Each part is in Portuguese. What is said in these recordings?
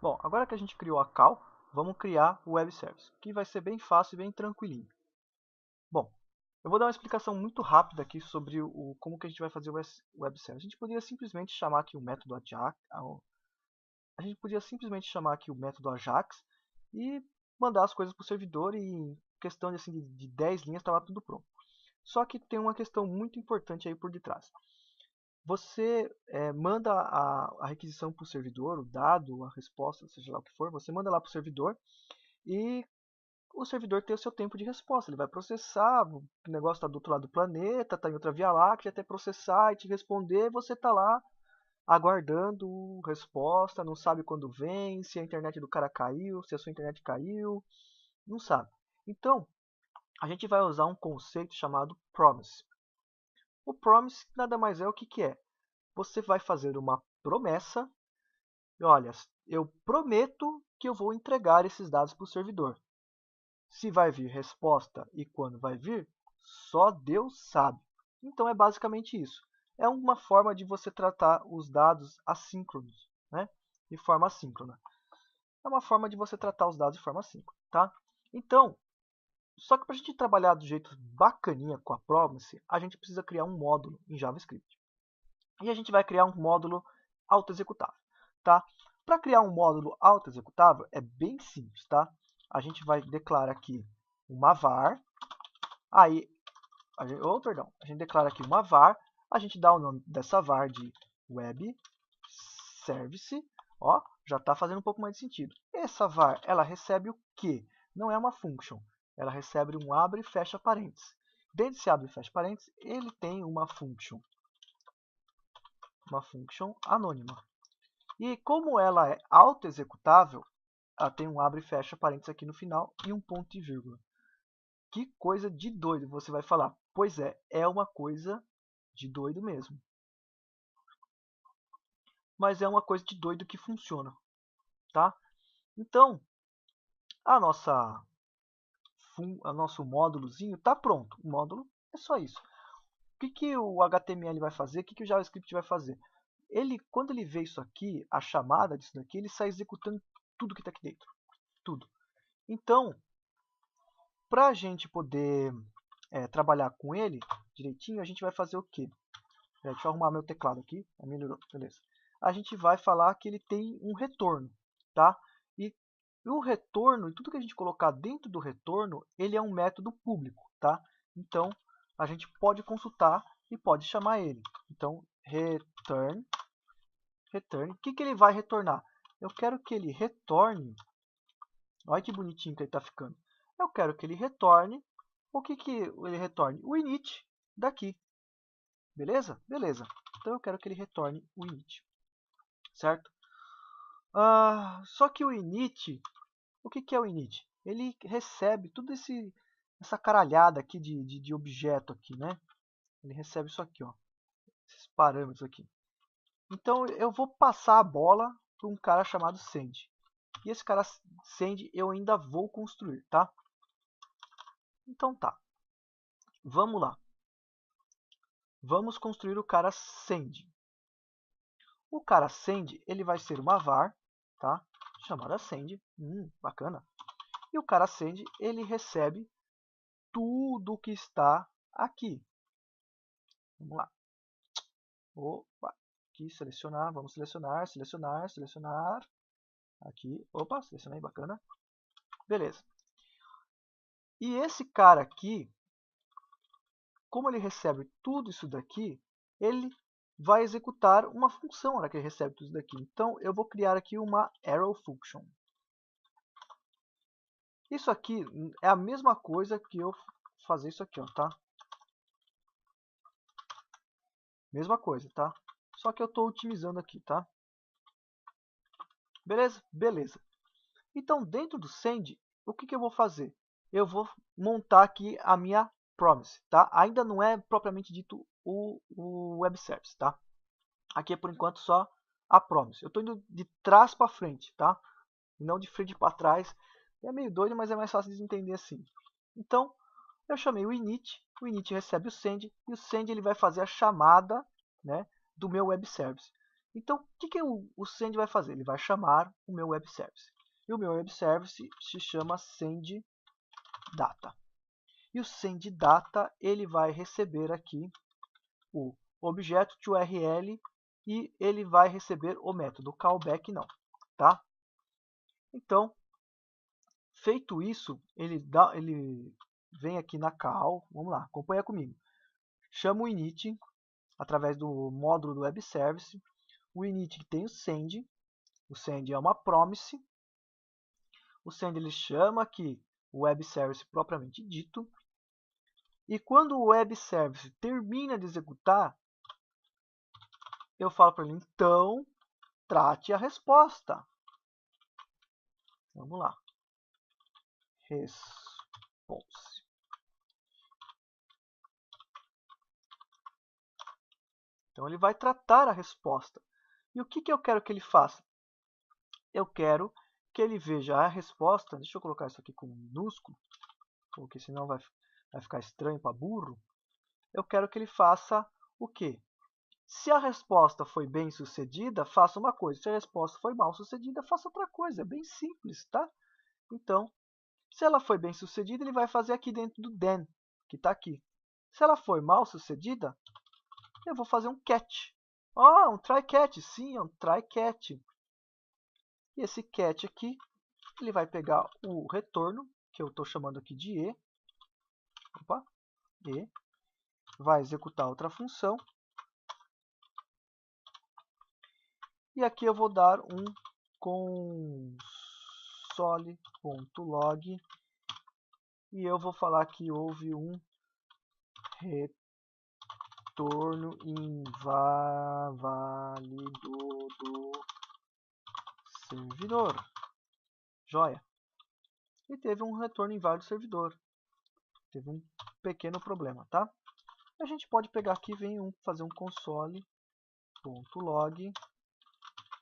Bom, agora que a gente criou a call, vamos criar o web service, que vai ser bem fácil e bem tranquilinho. Bom, eu vou dar uma explicação muito rápida aqui sobre como que a gente vai fazer o web service. A gente poderia simplesmente chamar aqui o método Ajax, e mandar as coisas para o servidor e em questão de, assim, de 10 linhas estava tudo pronto. Só que tem uma questão muito importante aí por detrás. Você manda a requisição para o servidor, o dado, a resposta, seja lá o que for, você manda lá para o servidor e o servidor tem o seu tempo de resposta. Ele vai processar, o negócio está do outro lado do planeta, está em outra Via Láctea, até processar e te responder, você está lá aguardando resposta, não sabe quando vem, se a internet do cara caiu, se a sua internet caiu, não sabe. Então, a gente vai usar um conceito chamado promise. O promise nada mais é o que é. Você vai fazer uma promessa. Olha, eu prometo que eu vou entregar esses dados para o servidor. Se vai vir resposta e quando vai vir, só Deus sabe. Então é basicamente isso. É uma forma de você tratar os dados assíncronos, né? De forma assíncrona. É uma forma de você tratar os dados de forma assíncrona, tá? Então, só que para a gente trabalhar do jeito bacaninha com a promise, a gente precisa criar um módulo em JavaScript. E a gente vai criar um módulo autoexecutável, tá? Para criar um módulo autoexecutável é bem simples, tá? A gente vai declarar aqui uma var, aí, a gente declara aqui uma var, a gente dá o nome dessa var de web service, ó, já está fazendo um pouco mais de sentido. Essa var, ela recebe o quê? Não é uma function, ela recebe um abre e fecha parênteses. Dentro desse abre e fecha parênteses, ele tem uma function anônima. E como ela é auto-executável, ela tem um abre e fecha parênteses aqui no final e um ponto e vírgula. Que coisa de doido, você vai falar. Pois é uma coisa de doido mesmo. Mas é uma coisa de doido que funciona, tá? Então, nosso módulozinho está pronto. O módulo é só isso. O que o HTML vai fazer? O que o JavaScript vai fazer? Quando ele vê isso aqui, a chamada disso daqui, ele sai executando tudo que está aqui dentro. Tudo. Então, para a gente poder trabalhar com ele direitinho, a gente vai fazer o quê? Deixa eu arrumar meu teclado aqui. Melhorou, beleza. A gente vai falar que ele tem um retorno, tá? E o retorno, e tudo que a gente colocar dentro do retorno, ele é um método público, tá? Então, a gente pode consultar e pode chamar ele. Então, return. O que ele vai retornar? Eu quero que ele retorne. Olha que bonitinho que ele está ficando. Eu quero que ele retorne. O que ele retorne? O init daqui. Beleza? Beleza. Então eu quero que ele retorne o init. Certo? Só que o init, o que é o init? Ele recebe tudo essa caralhada aqui de objeto aqui, né? Ele recebe isso aqui, ó. Esses parâmetros aqui. Então eu vou passar a bola para um cara chamado send. E esse cara send eu ainda vou construir, tá? Então tá. Vamos lá. Vamos construir o cara send. O cara send, ele vai ser uma var, tá? Chamada send. Bacana. E o cara send, ele recebe tudo que está aqui. Vamos lá. Opa, aqui selecionar, vamos selecionar. Aqui, opa, selecionei, bacana. Beleza. E esse cara aqui, como ele recebe tudo isso daqui, ele vai executar uma função na hora que ele recebe tudo isso daqui. Então, eu vou criar aqui uma arrow function. Isso aqui é a mesma coisa que eu fazer isso aqui, ó, tá? Mesma coisa, tá? Só que eu estou otimizando aqui, tá? Beleza? Beleza. Então, dentro do send, o que eu vou fazer? Eu vou montar aqui a minha promise, tá? Ainda não é propriamente dito o web service, tá? Aqui é por enquanto só a promise. Eu estou indo de trás para frente, tá? E não de frente para trás. É meio doido, mas é mais fácil de entender assim. Então, eu chamei o init recebe o send, e o send ele vai fazer a chamada, né, do meu web service. Então, o que o send vai fazer? Ele vai chamar o meu web service. E o meu web service se chama send data. E o send data ele vai receber aqui o objeto de URL e ele vai receber o método callback não, tá? Então, feito isso, ele vem aqui na call, vamos lá, acompanha comigo. Chama o init através do módulo do web service. O init tem o send é uma promise. O send ele chama aqui o web service propriamente dito. E quando o web service termina de executar, eu falo para ele, então, trate a resposta. Vamos lá. Response. Então, ele vai tratar a resposta. E o que eu quero que ele faça? Eu quero que ele veja a resposta. Deixa eu colocar isso aqui como minúsculo, porque senão vai ficar estranho para burro. Eu quero que ele faça o quê? Se a resposta foi bem sucedida, faça uma coisa. Se a resposta foi mal sucedida, faça outra coisa. É bem simples, tá? Então, se ela foi bem sucedida, ele vai fazer aqui dentro do then, que está aqui. Se ela foi mal sucedida, eu vou fazer um catch. Um try catch. Sim, é um try catch. E esse catch aqui, ele vai pegar o retorno, que eu estou chamando aqui de e. Opa, e. Vai executar outra função. E aqui eu vou dar um console.log e eu vou falar que houve um retorno inválido do servidor. Joia. E teve um retorno inválido do servidor. Teve um pequeno problema, tá? A gente pode pegar aqui e fazer um console.log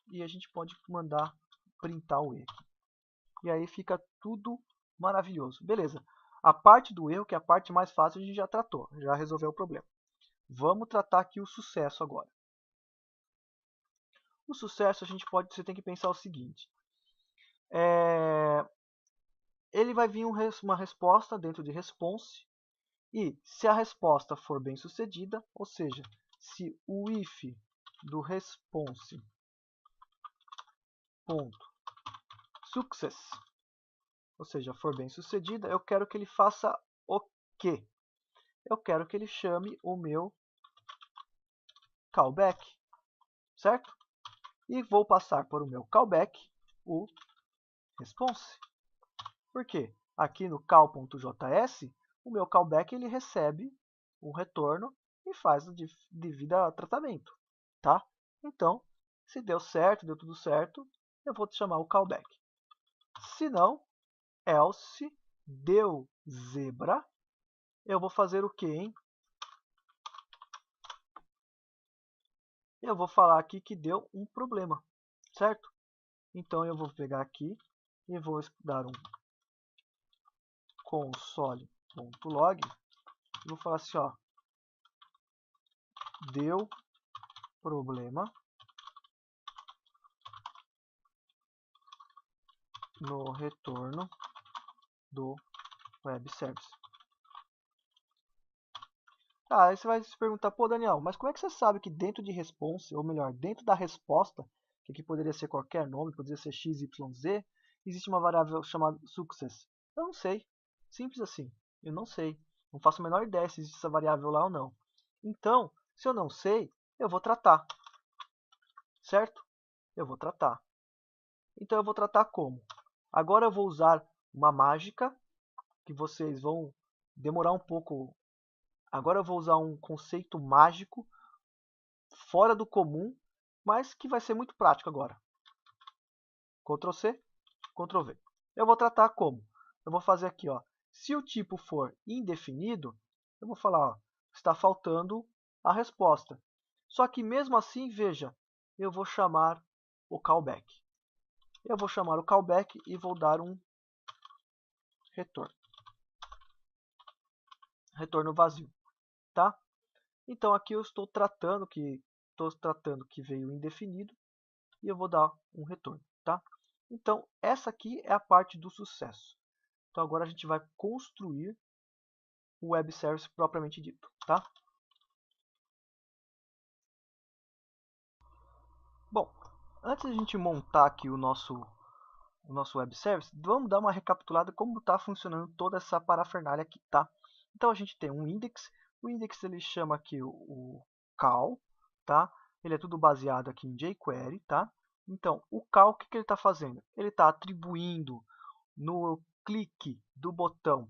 e a gente pode mandar printar o erro. E aí fica tudo maravilhoso. Beleza. A parte do erro, que é a parte mais fácil, a gente já tratou, já resolveu o problema. Vamos tratar aqui o sucesso agora. O sucesso você tem que pensar o seguinte. Ele vai vir uma resposta dentro de response. E se a resposta for bem sucedida, ou seja, se o if do response .success, ou seja, for bem sucedida, eu quero que ele faça o quê? Eu quero que ele chame o meu callback, certo? E vou passar para o meu callback o response. Por quê? Aqui no call.js, o meu callback ele recebe o retorno e faz o devido tratamento, tá? Então, se deu certo, deu tudo certo, eu vou te chamar o callback. Se não, else deu zebra, eu vou fazer o quê, hein? Eu vou falar aqui que deu um problema, certo? Então eu vou pegar aqui e vou dar um console.log e vou falar assim, ó, deu problema no retorno do web service. Aí você vai se perguntar, pô, Daniel, mas como é que você sabe que dentro de response, ou melhor, dentro da resposta, que aqui poderia ser qualquer nome, poderia ser XYZ, existe uma variável chamada success? Eu não sei. Simples assim. Eu não sei. Não faço a menor ideia se existe essa variável lá ou não. Então, se eu não sei, eu vou tratar. Certo? Eu vou tratar. Então eu vou tratar como? Agora eu vou usar uma mágica, que vocês vão demorar um pouco. Agora eu vou usar um conceito mágico, fora do comum, mas que vai ser muito prático agora. Ctrl C, Ctrl V. Eu vou tratar como? Eu vou fazer aqui, ó. Se o tipo for indefinido, eu vou falar, ó, está faltando a resposta. Só que mesmo assim, veja, eu vou chamar o callback. Eu vou chamar o callback e vou dar um retorno. Retorno vazio, tá? Então aqui eu estou tratando que estou tratando que veio indefinido e eu vou dar um retorno, tá? Então, essa aqui é a parte do sucesso. Então, agora a gente vai construir o web service propriamente dito, tá? Bom, antes de a gente montar aqui o nosso web service, vamos dar uma recapitulada como está funcionando toda essa parafernália aqui, tá? Então a gente tem um index, o index ele chama aqui o call, tá? Ele é tudo baseado aqui em jQuery, tá? Então o call, o que ele está fazendo? Ele está atribuindo no clique do botão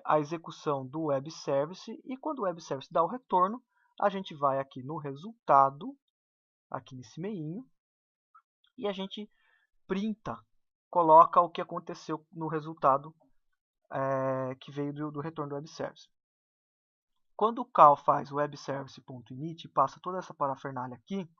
a execução do web service, e quando o web service dá o retorno, a gente vai aqui no resultado, aqui nesse meinho, e a gente printa, coloca o que aconteceu no resultado que veio do retorno do web service. Quando o call faz o web service.init e passa toda essa parafernália aqui,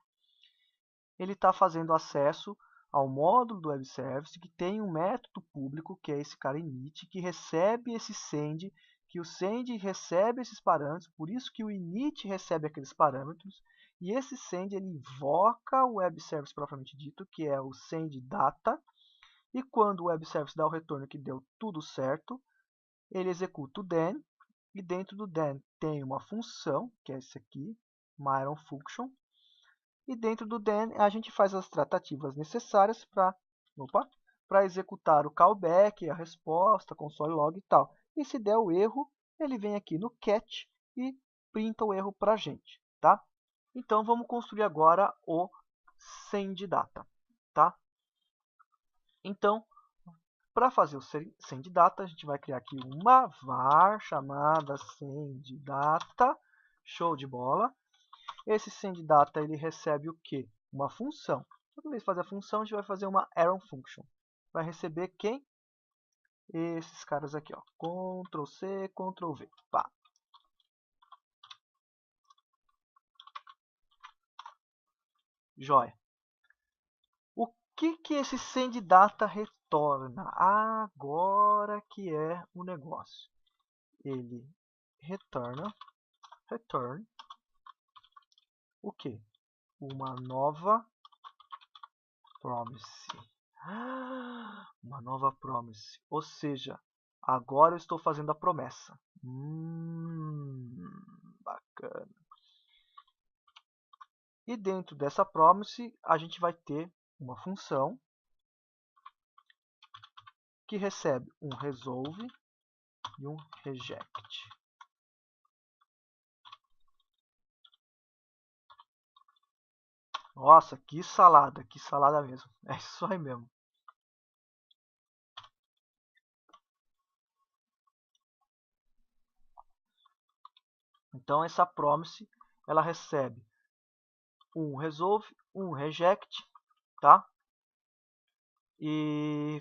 ele está fazendo acesso ao módulo do web service que tem um método público, que é esse cara init, que recebe esse send, que o send recebe esses parâmetros, por isso que o init recebe aqueles parâmetros, e esse send ele invoca o web service propriamente dito, que é o send data, e quando o web service dá o retorno que deu tudo certo, ele executa o then, e dentro do then tem uma função, que é esse aqui, uma iron function, e dentro do then a gente faz as tratativas necessárias para executar o callback, a resposta, console log e tal. E se der o erro, ele vem aqui no catch e printa o erro para a gente, tá? Então vamos construir agora o sendData, tá? Então, para fazer o sendData, a gente vai criar aqui uma var chamada sendData, show de bola. Esse sendData ele recebe o quê? Uma função. Toda vez que fazer a função, a gente vai fazer uma arrow function. Vai receber quem? Esses caras aqui, ó. Ctrl C, Ctrl V. Pá. Joia. O que esse sendData retorna? Agora que é o negócio. Ele return o que? Uma nova promise. Uma nova promise. Ou seja, agora eu estou fazendo a promessa. Bacana. E dentro dessa promise, a gente vai ter uma função que recebe um resolve e um reject. Nossa, que salada mesmo. É isso aí mesmo. Então essa promise, ela recebe um resolve, um reject, tá? E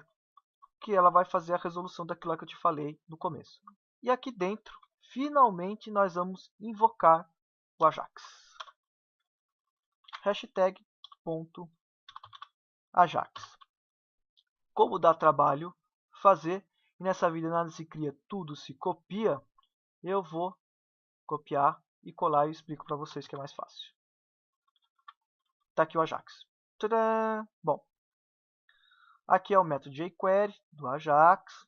que ela vai fazer a resolução daquilo que eu te falei no começo. E aqui dentro, finalmente, nós vamos invocar o Ajax. #.ajax. Como dá trabalho fazer, e nessa vida nada se cria, tudo se copia, eu vou copiar e colar e explico para vocês que é mais fácil. Tá aqui o Ajax. Tcharam! Bom, aqui é o método jQuery do Ajax.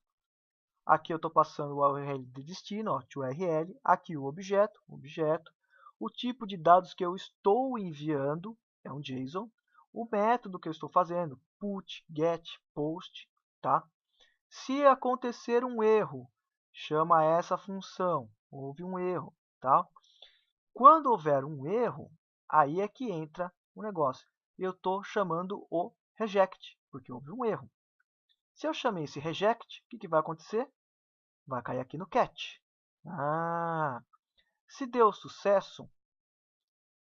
Aqui eu estou passando o URL de destino, ó, URL. Aqui o objeto. O tipo de dados que eu estou enviando é um JSON. O método que eu estou fazendo, put, get, post, tá? Se acontecer um erro, chama essa função. Houve um erro, tá? Quando houver um erro, aí é que entra o negócio. Eu estou chamando o reject, porque houve um erro. Se eu chamei esse reject, o que vai acontecer? Vai cair aqui no catch. Se deu sucesso,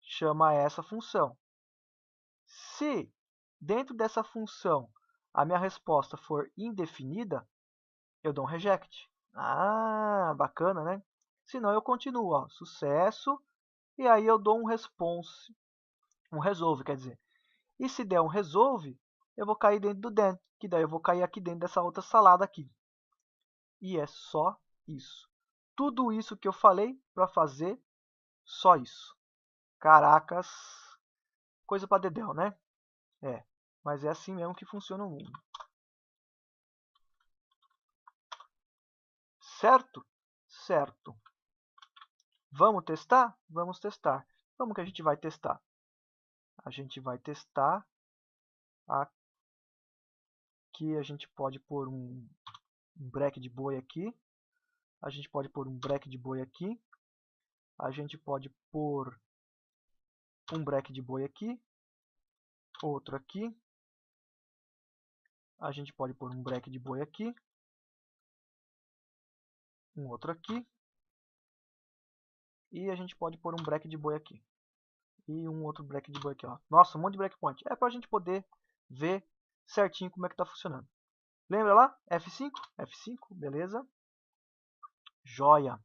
chama essa função. Se dentro dessa função a minha resposta for indefinida, eu dou um reject. Bacana, né? Senão eu continuo, ó, sucesso, e aí eu dou um response, um resolve, quer dizer. E se der um resolve, eu vou cair dentro do then, que daí eu vou cair aqui dentro dessa outra salada aqui. E é só isso. Tudo isso que eu falei para fazer só isso. Caracas, coisa para dedéu, né? É, mas é assim mesmo que funciona o mundo. Certo? Certo. Vamos testar? Vamos testar. Como que a gente vai testar? A gente vai testar aqui, a gente pode pôr um break de boi aqui. A gente pode pôr um break de boi aqui. A gente pode pôr um break de boi aqui. Outro aqui. A gente pode pôr um break de boi aqui. Um outro aqui. E a gente pode pôr um break de boi aqui. E um outro break de boi aqui. Ó. Nossa, um monte de breakpoint. É para a gente poder ver certinho como é que está funcionando. Lembra lá? F5? F5, beleza. Joia.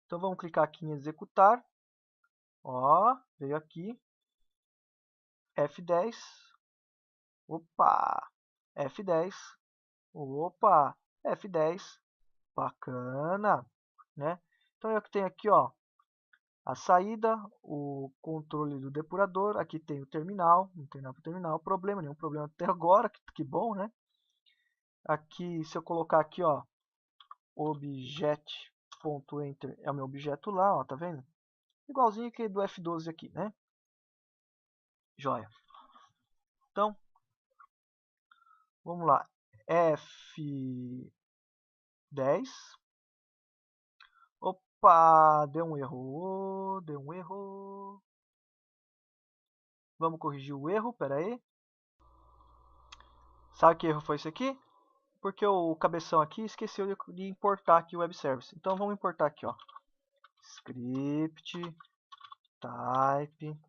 Então vamos clicar aqui em executar. Ó, veio aqui. F10. Opa! F10. Opa! F10. Bacana, né? Então eu tenho aqui, ó, a saída, o controle do depurador, aqui tem o terminal, não tem nada para terminal, problema, nenhum problema até agora, que bom, né? Aqui, se eu colocar aqui, ó, objet.enter é o meu objeto lá, ó, tá vendo? Igualzinho que do F12 aqui, né? Joia. Então, vamos lá. F10. Opa, deu um erro, deu um erro. Vamos corrigir o erro, pera aí. Sabe que erro foi esse aqui? Porque o cabeção aqui esqueceu de importar aqui o web service. Então vamos importar aqui, ó. Script type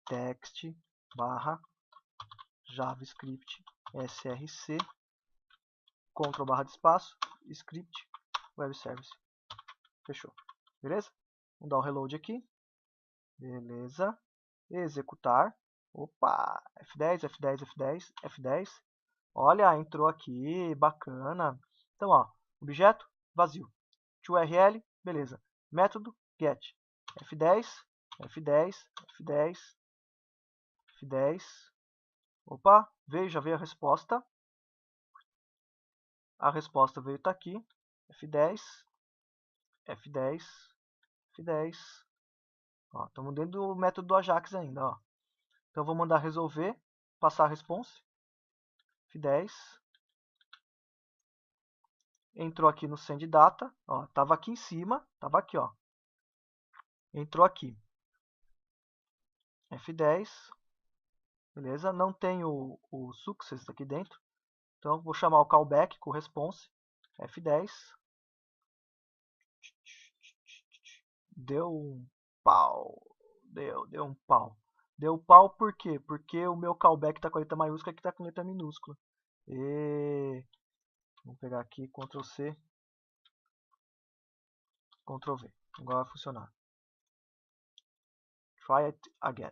text barra javascript src Ctrl barra de espaço script web service. Fechou. Beleza? Vamos dar o reload aqui. Beleza. Executar. Opa! F10, F10, F10, F10. Olha, entrou aqui, bacana. Então, ó, objeto vazio. URL, beleza. Método get. F10, F10, F10, F10. Opa, já veio a resposta. A resposta veio tá aqui. F10, F10, F10. Ó, estamos dentro do método do Ajax ainda, ó. Então eu vou mandar resolver, passar a response. F10. Entrou aqui no send data, ó, tava aqui em cima, tava aqui, ó. Entrou aqui. F10. Beleza? Não tem o success aqui dentro. Então vou chamar o callback com response. F10. Deu um pau. Deu um pau. Deu pau por quê? Porque o meu callback está com a letra maiúscula e aqui está com a letra minúscula. Vamos pegar aqui, Ctrl C, Ctrl V. Agora vai funcionar. Try it again.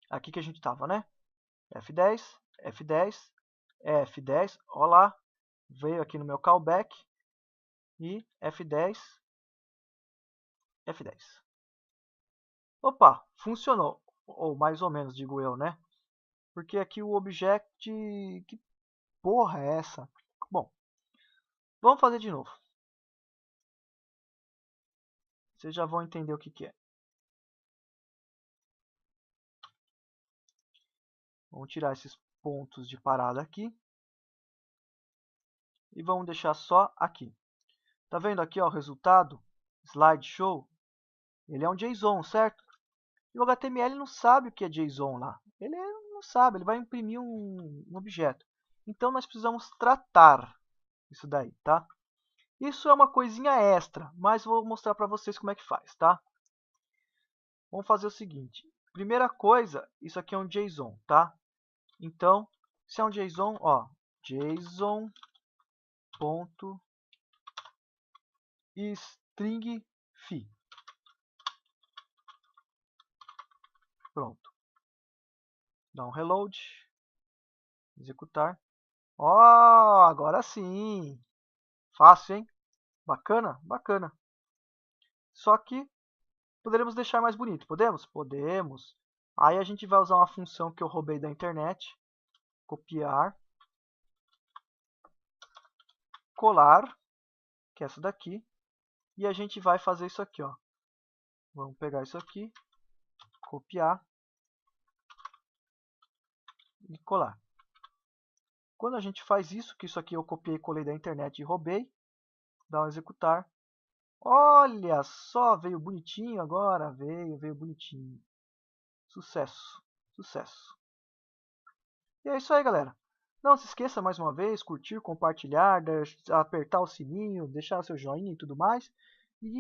Aqui que a gente estava, né? F10, F10, F10. Olha lá. Veio aqui no meu callback. E F10, F10. Opa, funcionou. Ou mais ou menos, digo eu, né? Porque aqui o object... Que porra é essa? Bom, vamos fazer de novo. Vocês já vão entender o que é. Vamos tirar esses pontos de parada aqui. E vamos deixar só aqui. Tá vendo aqui ó, o resultado? Slideshow. Ele é um JSON, certo? E o HTML não sabe o que é JSON lá. Ele não sabe, ele vai imprimir um objeto. Então nós precisamos tratar isso daí, tá? Isso é uma coisinha extra, mas vou mostrar para vocês como é que faz, tá? Vamos fazer o seguinte. Primeira coisa, isso aqui é um JSON, tá? Então, se é um JSON, ó, JSON.stringFi. Pronto. Dá um reload. Executar. Ó, agora sim. Fácil, hein? Bacana, bacana. Só que poderemos deixar mais bonito. Podemos? Podemos. Aí a gente vai usar uma função que eu roubei da internet. Copiar. Colar, que é essa daqui. E a gente vai fazer isso aqui, ó. Vamos pegar isso aqui, copiar e colar. Quando a gente faz isso, que isso aqui eu copiei e colei da internet e roubei, dá um executar. Olha só, veio bonitinho agora, veio bonitinho. Sucesso, sucesso. E é isso aí, galera. Não se esqueça mais uma vez, curtir, compartilhar, apertar o sininho, deixar seu joinha e tudo mais.